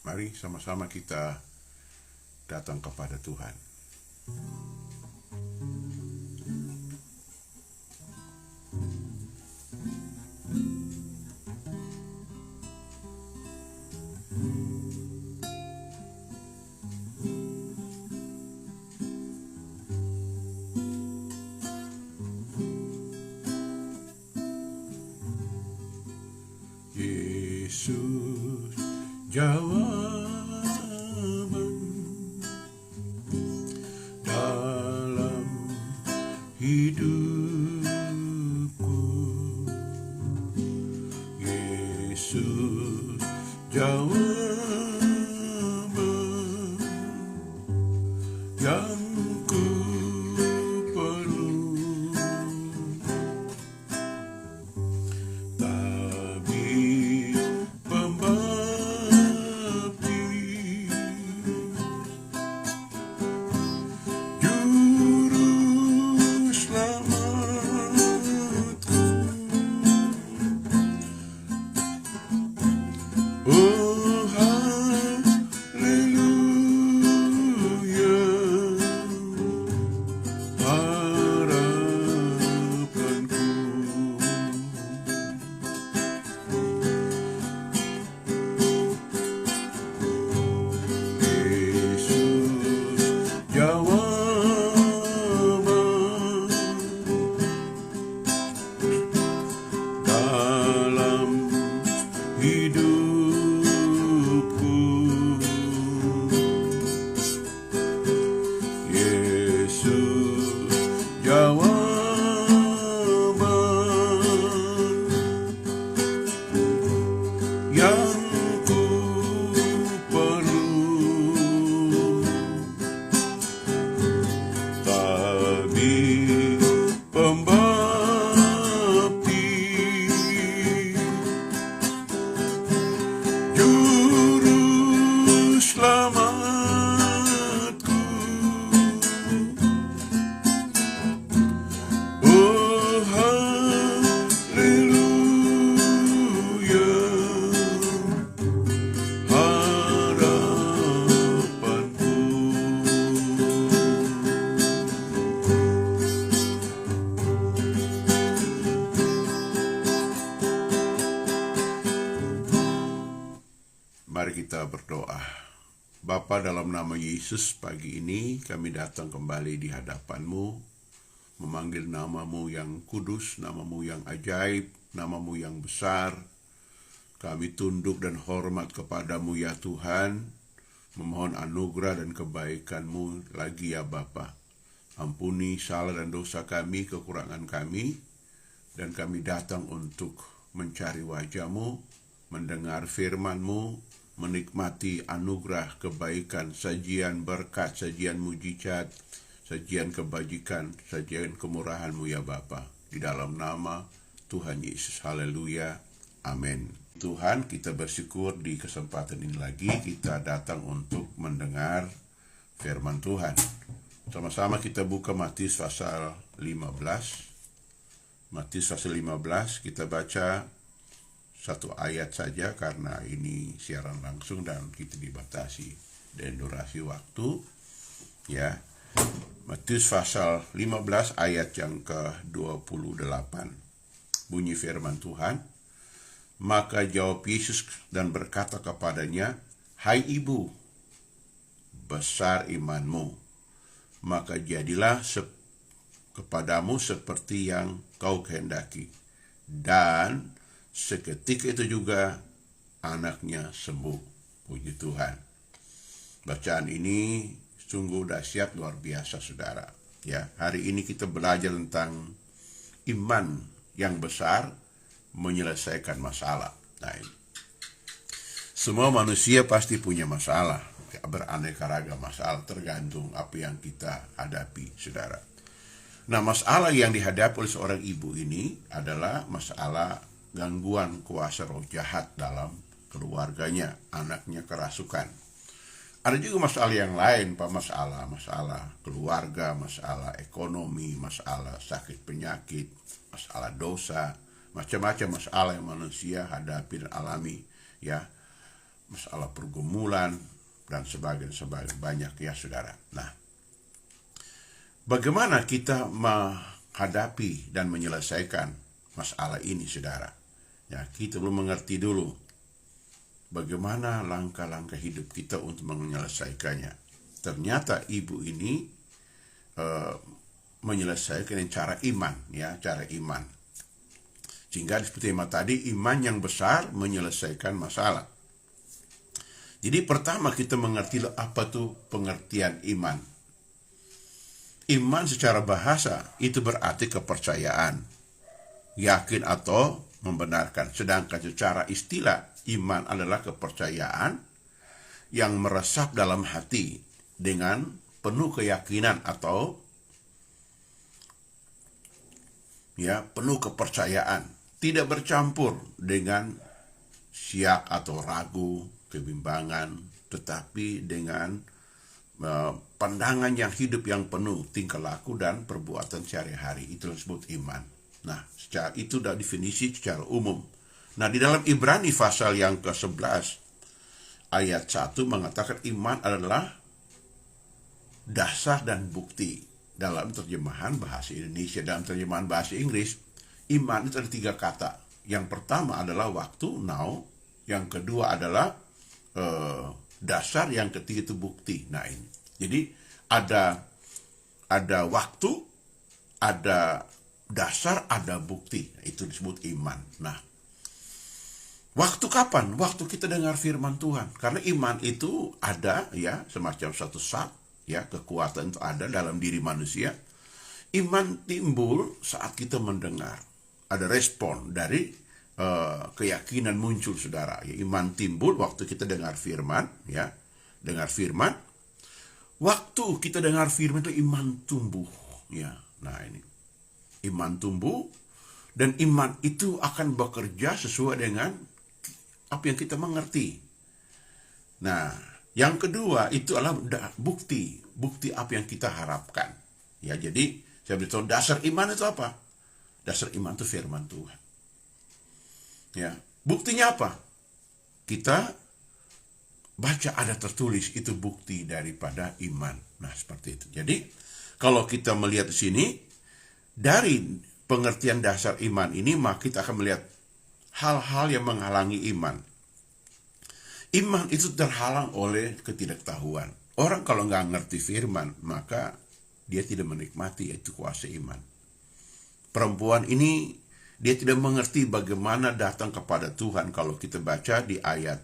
Mari sama-sama kita datang kepada Tuhan. Yesus jawaban dalam hidupku. Yesus jawaban yang ku perlu. Tabib pembaptis, juru selamatku. Oh haleluya, harapanku. Yesus jawaban dalam hidupku. Yesus jawaban yang ku perlu. Tabib pembaptis, juru selamatku. Oh haleluya, harapanku. Mari kita berdoa. Bapa, dalam nama Yesus, pagi ini kami datang kembali di hadapan-Mu, memanggil nama-Mu yang kudus, nama-Mu yang ajaib, nama-Mu yang besar. Kami tunduk dan hormat kepada-Mu ya Tuhan, memohon anugerah dan kebaikan-Mu lagi ya Bapa. Ampuni salah dan dosa kami, kekurangan kami, dan kami datang untuk mencari wajah-Mu, mendengar firman-Mu, menikmati anugerah kebaikan, sajian berkat, sajian mujizat, sajian kebajikan, sajian kemurahan-Mu ya Bapa. Di dalam nama Tuhan Yesus, haleluya, amin. Tuhan, kita bersyukur di kesempatan ini lagi kita datang untuk mendengar firman Tuhan. Sama-sama kita buka Matius pasal 15. Matius pasal 15, kita baca satu ayat saja karena ini siaran langsung dan kita dibatasi dan durasi waktu. Ya, Matius pasal 15 ayat yang ke-28. Bunyi firman Tuhan. Maka jawab Yesus dan berkata kepadanya, "Hai ibu, besar imanmu, maka jadilah kepadamu seperti yang kau kehendaki." Dan seketika itu juga anaknya sembuh. Puji Tuhan. Bacaan ini sungguh dahsyat, luar biasa saudara. Ya, hari ini kita belajar tentang iman yang besar menyelesaikan masalah. Nah, semua manusia pasti punya masalah, beraneka ragam masalah, tergantung apa yang kita hadapi, saudara. Nah, masalah yang dihadapi oleh seorang ibu ini adalah masalah gangguan kuasa roh jahat dalam keluarganya, anaknya kerasukan. Ada juga masalah yang lain, Pak, masalah keluarga, masalah ekonomi, masalah sakit penyakit, masalah dosa, macam-macam masalah yang manusia hadapi dan alami, ya. masalah pergumulan, dan sebagainya banyak ya saudara. Nah, bagaimana kita menghadapi dan menyelesaikan masalah ini saudara? Ya, kita perlu mengerti dulu bagaimana langkah-langkah hidup kita untuk menyelesaikannya. Ternyata ibu ini menyelesaikan dengan cara iman, ya, cara iman. Sehingga seperti tema tadi, iman yang besar menyelesaikan masalah. Jadi pertama kita mengerti apa tuh pengertian iman. Iman secara bahasa itu berarti kepercayaan, yakin atau membenarkan. Sedangkan secara istilah, iman adalah kepercayaan yang meresap dalam hati dengan penuh keyakinan atau ya penuh kepercayaan, tidak bercampur dengan syak atau ragu, kebimbangan, tetapi dengan pandangan yang hidup yang penuh tingkah laku dan perbuatan sehari-hari. Itu disebut iman. Nah, secara itu sudah definisi secara umum. Nah, di dalam Ibrani pasal yang ke-11 ayat 1 mengatakan iman adalah dasar dan bukti. Dalam terjemahan bahasa Indonesia, dalam terjemahan bahasa Inggris, iman itu ada 3 kata. Yang pertama adalah waktu, now. Yang kedua adalah dasar, yang ketiga itu bukti. Nah ini, jadi ada waktu, ada dasar, ada bukti. Itu disebut iman. Nah, waktu kapan? Waktu kita dengar firman Tuhan. Karena iman itu ada ya semacam satu zat, ya kekuatan itu ada dalam diri manusia. Iman timbul saat kita mendengar. Ada respon dari keyakinan muncul saudara. Ya, iman timbul waktu kita dengar firman, ya dengar firman. Waktu kita dengar firman itu iman tumbuh, ya. Nah ini iman tumbuh dan iman itu akan bekerja sesuai dengan apa yang kita mengerti. Nah, yang kedua itu adalah bukti apa yang kita harapkan. Ya, jadi saya beritahu dasar iman itu apa? Dasar iman itu firman Tuhan. Ya, buktinya apa? Kita baca ada tertulis, itu bukti daripada iman. Nah, seperti itu. Jadi, kalau kita melihat di sini dari pengertian dasar iman ini, maka kita akan melihat hal-hal yang menghalangi iman. Iman itu terhalang oleh ketidaktahuan. Orang kalau nggak ngerti firman, maka dia tidak menikmati itu kuasa iman. Perempuan ini, dia tidak mengerti bagaimana datang kepada Tuhan. Kalau kita baca di ayat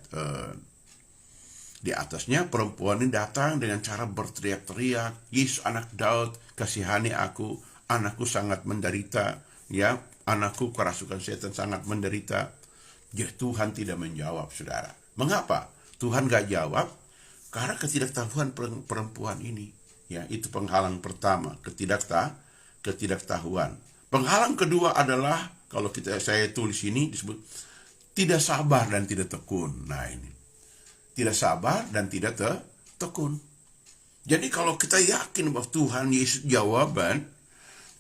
di atasnya, perempuan ini datang dengan cara berteriak-teriak, Yesus anak Daud, kasihani aku, anakku sangat menderita, ya, anakku kerasukan setan sangat menderita. Ya, Tuhan tidak menjawab, saudara. Mengapa Tuhan gak jawab? Karena ketidaktahuan perempuan ini. Ya, itu penghalang pertama, ketidaktahuan. Penghalang kedua adalah, kalau saya tulis ini disebut tidak sabar dan tidak tekun. Nah ini, tidak sabar dan tidak tekun. Jadi kalau kita yakin bahwa Tuhan Yesus jawaban,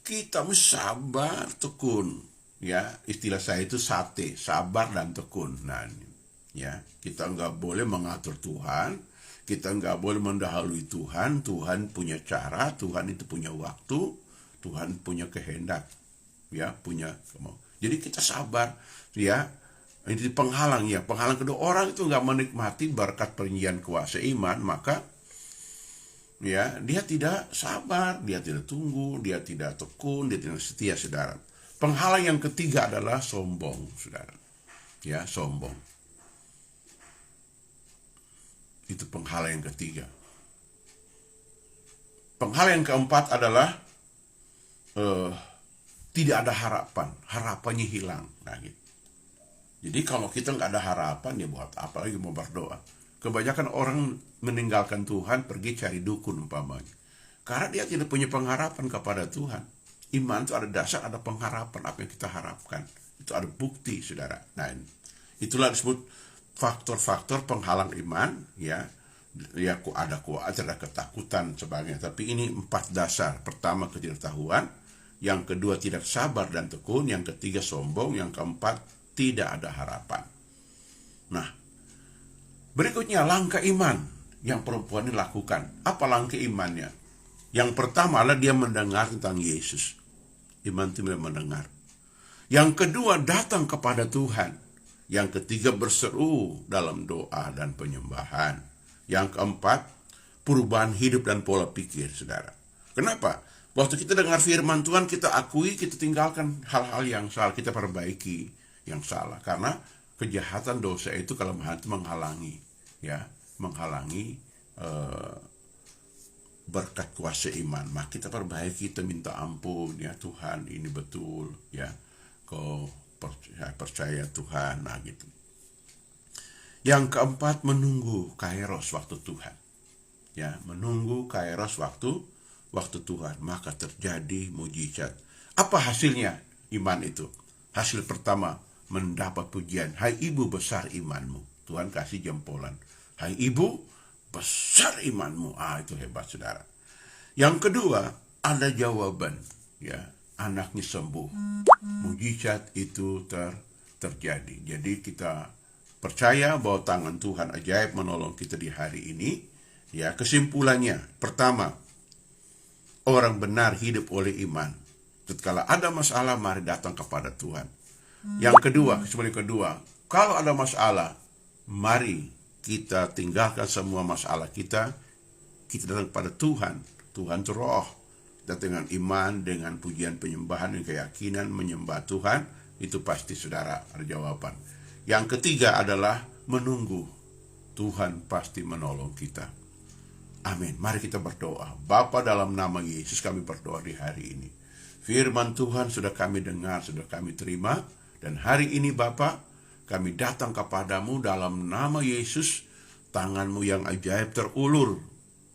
kita mesti sabar, tekun. Ya, istilah saya itu sate, sabar dan tekun. Nah ini. Ya, kita nggak boleh mengatur Tuhan, kita nggak boleh mendahului Tuhan. Tuhan punya cara, Tuhan itu punya waktu, Tuhan punya kehendak, ya punya kemauan. Jadi kita sabar, ya. Ini penghalang ya. Penghalang kedua, orang itu nggak menikmati berkat penyediaan kuasa iman, maka ya dia tidak sabar, dia tidak tunggu, dia tidak tekun, dia tidak setia, saudara. Penghalang yang ketiga adalah sombong, saudara. Ya, sombong. Itu penghalang yang ketiga. Penghalang yang keempat adalah tidak ada harapan. Harapannya hilang. Nah, gitu. Jadi kalau kita nggak ada harapan, ya buat apa lagi mau berdoa? Kebanyakan orang meninggalkan Tuhan, pergi cari dukun umpamanya. Karena dia tidak punya pengharapan kepada Tuhan. Iman itu ada dasar, ada pengharapan, apa yang kita harapkan. Itu ada bukti, saudara. Nah, itulah disebut faktor-faktor penghalang iman, ya ada ketakutan sebagainya. Tapi ini 4 dasar. Pertama, ketidaktahuan. Yang kedua, tidak sabar dan tekun. Yang ketiga, sombong. Yang keempat, tidak ada harapan. Nah, Berikutnya langkah iman yang perempuan ini lakukan. Apa langkah imannya? Yang pertama adalah dia mendengar tentang Yesus. Iman itu mendengar. Yang kedua datang kepada Tuhan. Yang ketiga berseru dalam doa dan penyembahan. Yang keempat perubahan hidup dan pola pikir, saudara. Kenapa? Waktu kita dengar firman Tuhan, kita akui, kita tinggalkan hal-hal yang salah, kita perbaiki yang salah. Karena kejahatan dosa itu kelemahan itu menghalangi, ya, menghalangi berkat kuasa iman. Maka kita perbaiki, kita minta ampun, ya Tuhan, ini betul, ya, kau percaya Tuhan, nah gitu. Yang keempat menunggu kairos waktu Tuhan, ya, menunggu kairos waktu Tuhan, maka terjadi mujizat. Apa hasilnya iman itu? Hasil pertama, mendapat pujian. Hai ibu, besar imanmu. Tuhan kasih jempolan. Hai ibu, besar imanmu. Itu hebat, saudara. Yang kedua, ada jawaban, ya, anaknya sembuh. Mujizat itu terjadi. Jadi kita percaya bahwa tangan Tuhan ajaib menolong kita di hari ini. Ya, kesimpulannya, pertama, orang benar hidup oleh iman. Tatkala ada masalah, mari datang kepada Tuhan. Yang kedua, kesimpulan kedua, kalau ada masalah, mari kita tinggalkan semua masalah kita datang kepada Tuhan. Tuhan itu roh. Dan dengan iman, dengan pujian penyembahan dan keyakinan menyembah Tuhan, itu pasti, saudara, ada jawaban. Yang ketiga adalah menunggu. Tuhan pasti menolong kita. Amin. Mari kita berdoa. Bapa, dalam nama Yesus kami berdoa di hari ini. Firman Tuhan sudah kami dengar, sudah kami terima. Dan hari ini Bapa, kami datang kepadamu dalam nama Yesus. Tanganmu yang ajaib terulur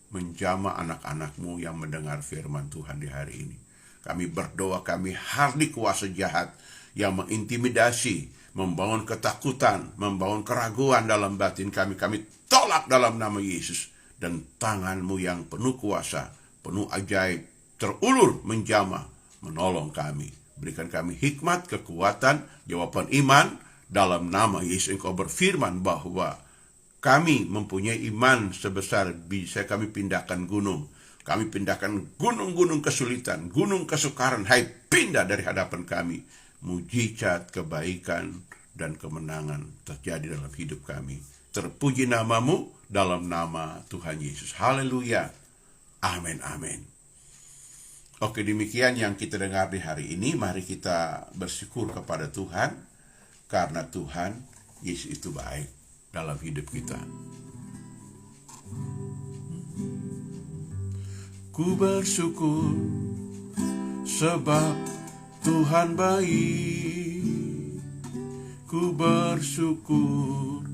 menjamah anak-anakmu yang mendengar firman Tuhan di hari ini. Kami berdoa, kami hardik kuasa jahat yang mengintimidasi, membangun ketakutan, membangun keraguan dalam batin kami. Kami tolak dalam nama Yesus. Dan tanganmu yang penuh kuasa, penuh ajaib, terulur menjamah, menolong kami. Berikan kami hikmat, kekuatan, jawaban iman. Dalam nama Yesus Engkau berfirman bahwa kami mempunyai iman sebesar bisa kami pindahkan gunung. Kami pindahkan gunung-gunung kesulitan, gunung kesukaran. Hai, pindah dari hadapan kami. Mujizat, kebaikan, dan kemenangan terjadi dalam hidup kami. Terpuji namamu dalam nama Tuhan Yesus. Haleluya. Amin, amin. Oke, demikian yang kita dengar di hari ini. Mari kita bersyukur kepada Tuhan. Karena Tuhan Yesus itu baik dalam hidup kita. Ku bersyukur sebab Tuhan baik. Ku bersyukur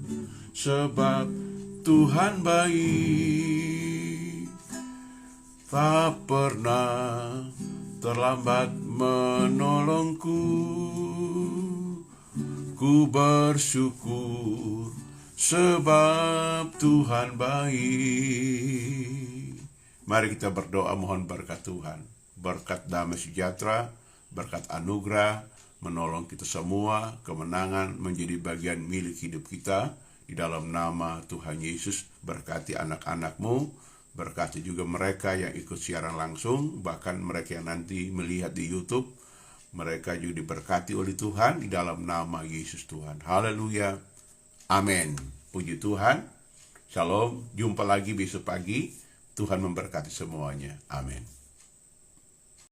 sebab Tuhan baik. Tak pernah terlambat menolongku. Ku bersyukur sebab Tuhan baik. Mari kita berdoa mohon berkat Tuhan. Berkat damai sejahtera, berkat anugerah, menolong kita semua, kemenangan menjadi bagian milik hidup kita. Di dalam nama Tuhan Yesus, berkati anak-anakmu, berkati juga mereka yang ikut siaran langsung, bahkan mereka yang nanti melihat di YouTube, mereka juga diberkati oleh Tuhan di dalam nama Yesus Tuhan. Haleluya. Amin. Puji Tuhan. Shalom. Jumpa lagi besok pagi. Tuhan memberkati semuanya. Amin.